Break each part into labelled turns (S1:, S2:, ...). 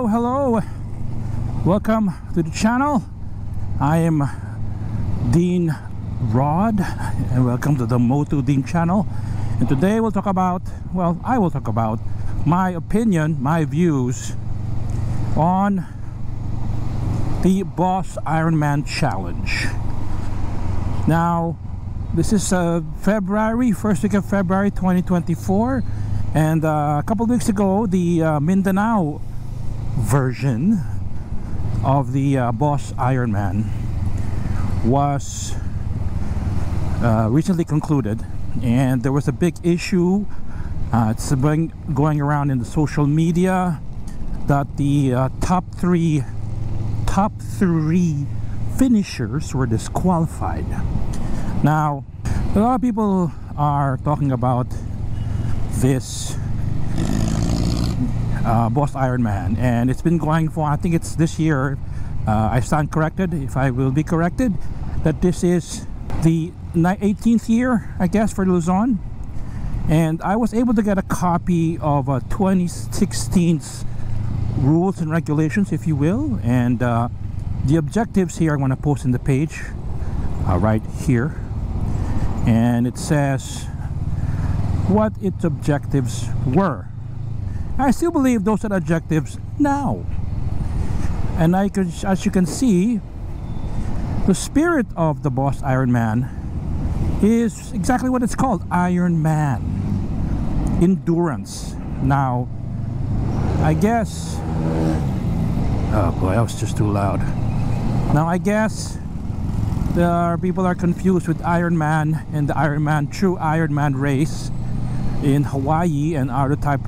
S1: hello. Welcome to the channel. I am Dean Rod and welcome to the Moto Dean channel. And today we'll talk about, well, I will talk about my opinion, my views on the Boss Ironman challenge. Now, this is February, first week of February 2024, and a couple of weeks ago the Mindanao version of the Boss Ironman was recently concluded, and there was a big issue. It's been going around in the social media that the top three finishers were disqualified. Now, a lot of people are talking about this Boss Ironman, and it's been going for, I think it's this year, I stand corrected if I will be corrected, that this is the 18th year, I guess, for Luzon. And I was able to get a copy of 2016's rules and regulations, if you will, and the objectives here I'm going to post in the page right here, and it says what its objectives were. I still believe those are the objectives now, and as you can see, the spirit of the Boss Ironman is exactly what it's called, Ironman, endurance. Now, I guess, oh boy, that was just too loud. Now, I guess people are confused with Ironman and the true Ironman race in Hawaii and other type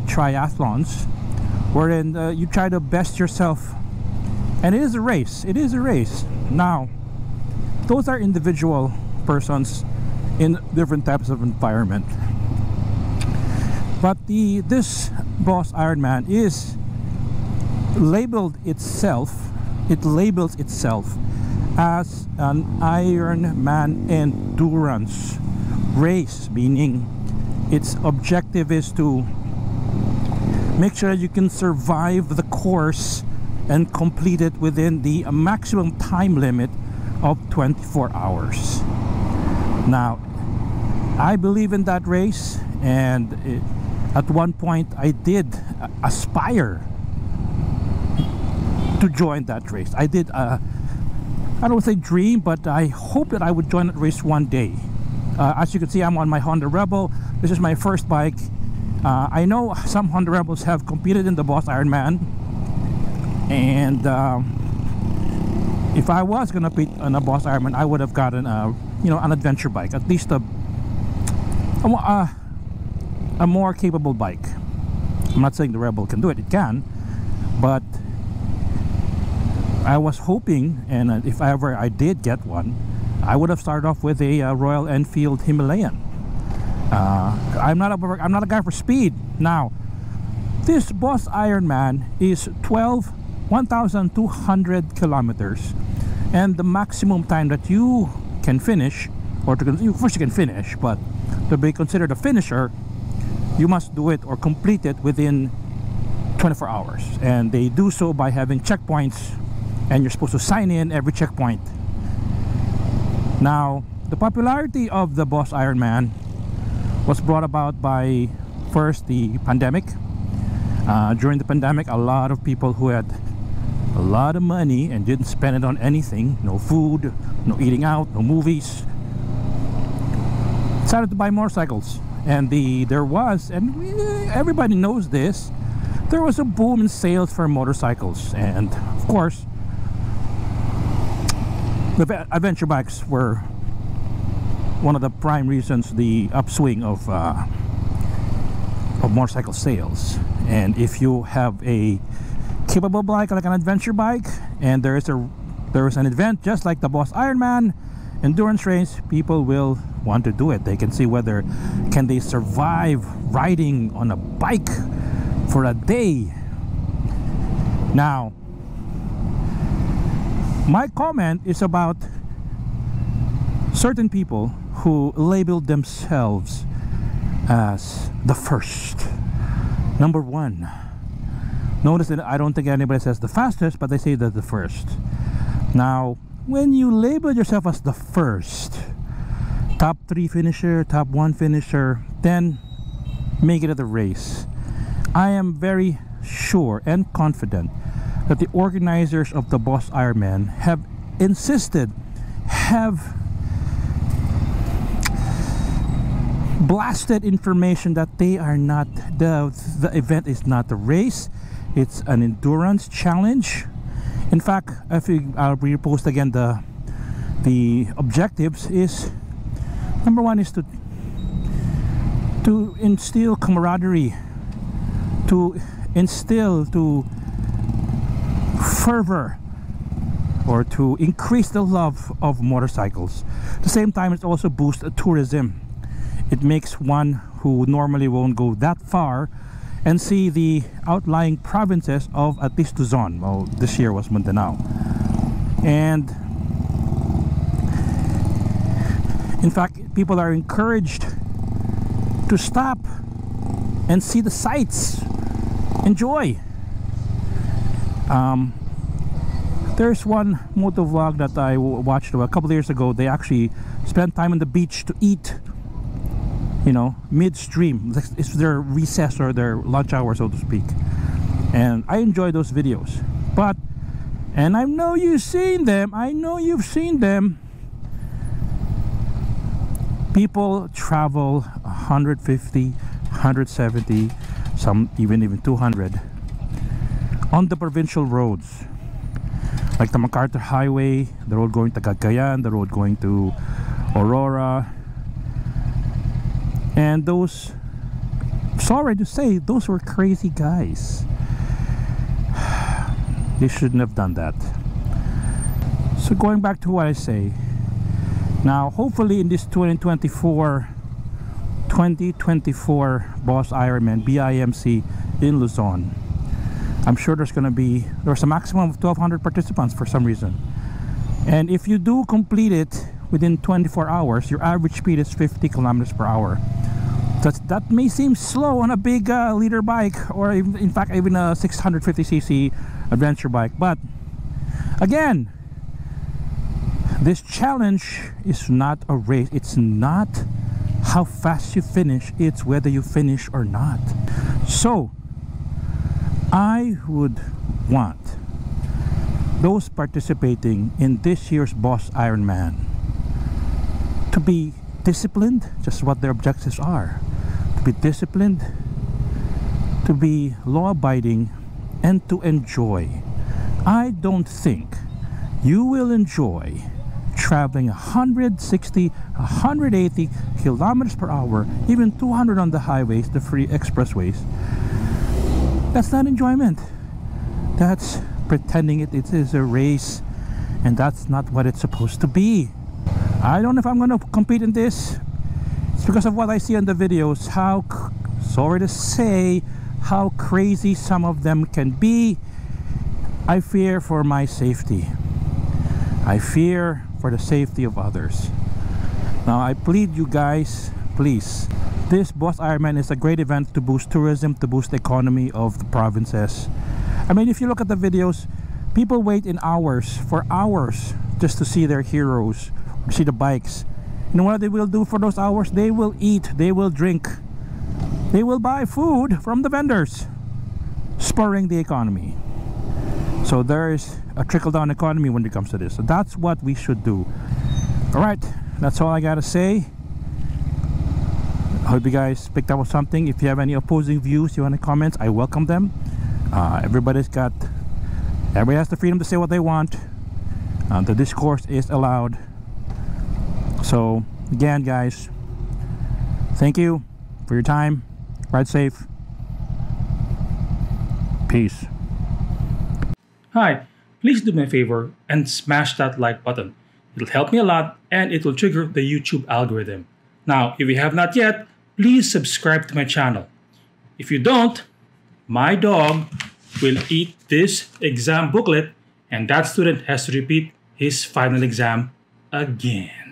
S1: triathlons, wherein you try to best yourself, and it is a race. It is a race. Now, those are individual persons in different types of environment, but this Boss Ironman is labeled itself. It labels itself as an Ironman endurance race, meaning its objective is to make sure you can survive the course and complete it within the maximum time limit of 24 hours. Now, I believe in that race, and at one point I did aspire to join that race. I did I don't want to say dream, but I hope that I would join that race one day. As you can see, I'm on my Honda Rebel. This is my first bike. I know some Honda Rebels have competed in the Boss Ironman, and if I was gonna compete on a Boss Ironman, I would have gotten an adventure bike, at least a more capable bike. I'm not saying the Rebel can do it; it can, but I was hoping, and if ever I did get one, I would have started off with a Royal Enfield Himalayan. I'm not a guy for speed. Now, this Boss Ironman is 1,200 kilometers, and the maximum time that you can finish, or first you can finish, but to be considered a finisher, you must do it or complete it within 24 hours. And they do so by having checkpoints, and you're supposed to sign in every checkpoint. Now, the popularity of the Boss Ironman was brought about by, first, the pandemic. During the pandemic, a lot of people who had a lot of money and didn't spend it on anything, no food, no eating out, no movies, decided to buy motorcycles. And there was, and everybody knows this, there was a boom in sales for motorcycles. And of course, the adventure bikes were one of the prime reasons, the upswing of motorcycle sales. And if you have a capable bike like an adventure bike, and there is an event just like the Boss Ironman endurance race, people will want to do it. They can see whether can they survive riding on a bike for a day. Now, my comment is about certain people who labeled themselves as the first, number one, Notice that I don't think anybody says the fastest, but they say that the first. Now, when you label yourself as the first, top 3 finisher, top 1 finisher, then make it at the race. I am very sure and confident that the organizers of the Boss Ironman have insisted, have blasted information that they are not, the event is not a race, it's an endurance challenge. In fact, I'll repost again the objectives is, number 1 is to instill camaraderie, to instill, to fervor, or to increase the love of motorcycles. At the same time, it also boosts tourism. It makes one who normally won't go that far and see the outlying provinces of at least Luzon. Well, this year was Mindanao. And in fact, people are encouraged to stop and see the sights, enjoy. There's one motovlog that I watched a couple of years ago. They actually spent time on the beach to eat, you know, midstream. It's their recess or their lunch hour, so to speak. And I enjoy those videos. But, and I know you've seen them, people travel 150, 170, some even 200 on the provincial roads, like the MacArthur Highway, the road going to Cagayan, the road going to Aurora. And those, sorry to say, those were crazy guys. They shouldn't have done that. So going back to what I say, now hopefully in this 2024 Boss Ironman BIMC in Luzon, I'm sure there's a maximum of 1,200 participants for some reason. And if you do complete it within 24 hours, your average speed is 50 kilometers per hour. That may seem slow on a big liter bike, or in fact even a 650cc adventure bike. But again, this challenge is not a race. It's not how fast you finish, it's whether you finish or not. So I would want those participating in this year's Boss Ironman to be disciplined, just what their objectives are. To be disciplined, to be law-abiding, and to enjoy. I don't think you will enjoy traveling 160, 180 kilometers per hour, even 200 on the highways, the free expressways. That's not enjoyment. That's pretending it is a race, and that's not what it's supposed to be. I don't know if I'm going to compete in this. It's because of what I see on the videos, how, sorry to say, how crazy some of them can be. I fear for my safety. I fear for the safety of others. Now I plead you guys, please, this Boss Ironman is a great event to boost tourism, to boost the economy of the provinces. I mean, if you look at the videos, people wait in hours, for hours, just to see their heroes, to see the bikes. You know what they will do for those hours? They will eat, they will drink, they will buy food from the vendors, spurring the economy. So there is a trickle-down economy when it comes to this. So that's what we should do. Alright, that's all I gotta say. I hope you guys picked up on something. If you have any opposing views, you want to comment, I welcome them. Everybody has the freedom to say what they want. The discourse is allowed. So again, guys, thank you for your time. Ride safe. Peace. Hi, please do me a favor and smash that like button. It'll help me a lot and it will trigger the YouTube algorithm. Now, if you have not yet, please subscribe to my channel. If you don't, my dog will eat this exam booklet and that student has to repeat his final exam again.